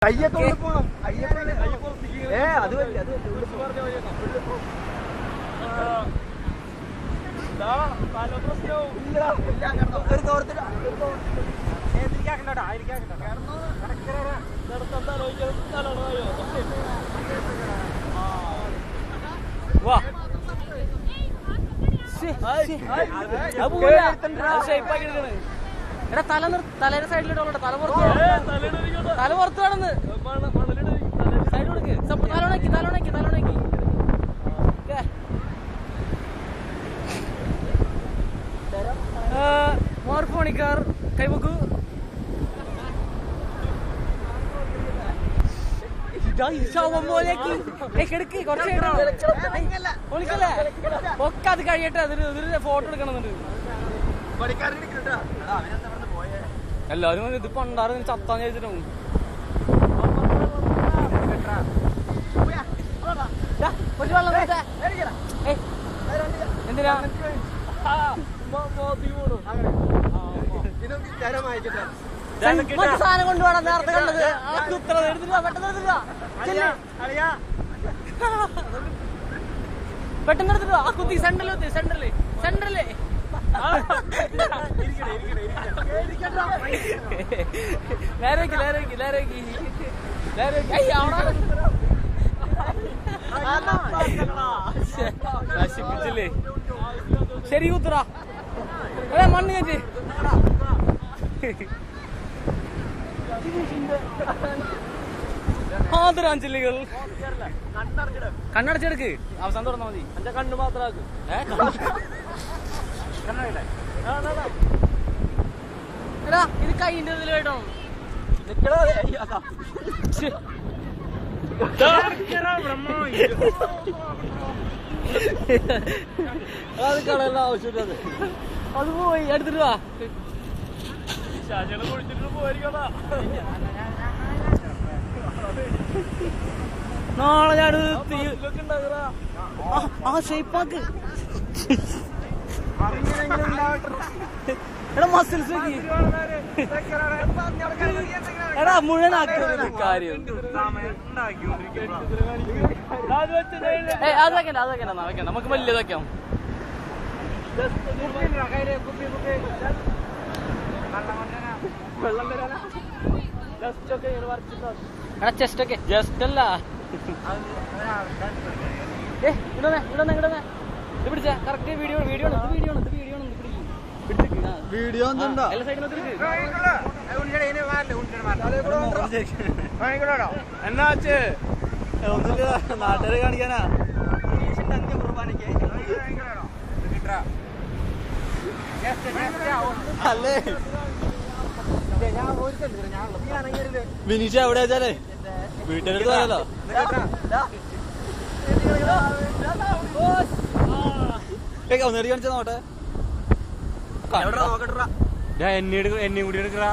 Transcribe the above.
അയ്യത്തോട് പോണം. അത് എടാ തലേന്റെ സൈഡിലിട്ടോളൂ. തല പുറത്ത് കാണുന്നു. സൈഡ് കൊടുക്ക്. തലോണക്കി മോർഫോണിക്കാർ കൈവക്കൂ. കിടക്ക് കുറച്ച് ഒക്കെ അത് കഴിയട്ടെ. അതിന് ഫോട്ടോ എടുക്കണമെന്നുണ്ട്. എല്ലാരും ഇത് പണ്ടാറ് ചത്താന്ന് ചോദിച്ചിട്ടും എന്തിനാ സാധനം കൊണ്ടുപോകണം. നേരത്തെ കണ്ടത് പെട്ടെന്ന് എടുത്തിട്ട് ആ കുത്തി സെന്ററില് നശിപ്പിച്ചില്ലേ? ശരി കുത്തുറ മണ്ണ് കയറ്റി ആദരാഞ്ജലികൾ. കണ്ണടച്ചെടുക്ക്. അവസാനം തുറന്നാ മതി. എന്റെ കണ്ണ് മാത്രമാക്ക്. എടാ ഇത് കൈന്റെ ഇതിൽ കേട്ടോ. അത് കളയല്ല ആവശ്യമില്ല. അത് പോയി എടുത്തിട്ട് വാ. നാളെ ഞാൻ ആ ഷേപ്പാക്ക്. എടാ മസിൽസ് എടാ മുഴുവനാക്കുന്ന കാര്യം. അത് വെക്കണ്ട. നമുക്ക് വലിയ വെക്കാം. എടാ ചെസ്റ്റ് ഒക്കെ ജസ്റ്റ് അല്ല. ഇടണേ ഇത് പിടിച്ച കറക്റ്റ് വീഡിയോ എന്നാച്ച് ഒന്നുമില്ല. നാട്ടുകാരെ കാണിക്കാനാ. അല്ലേ മിനിഷ എവിടെ വെച്ചാലേ വീട്ടിലെടുത്ത് പോയാലോ. ഒന്നേടി കാണിച്ചാ നോട്ടെ. എന്നെ കൂടി എടുക്കറാ.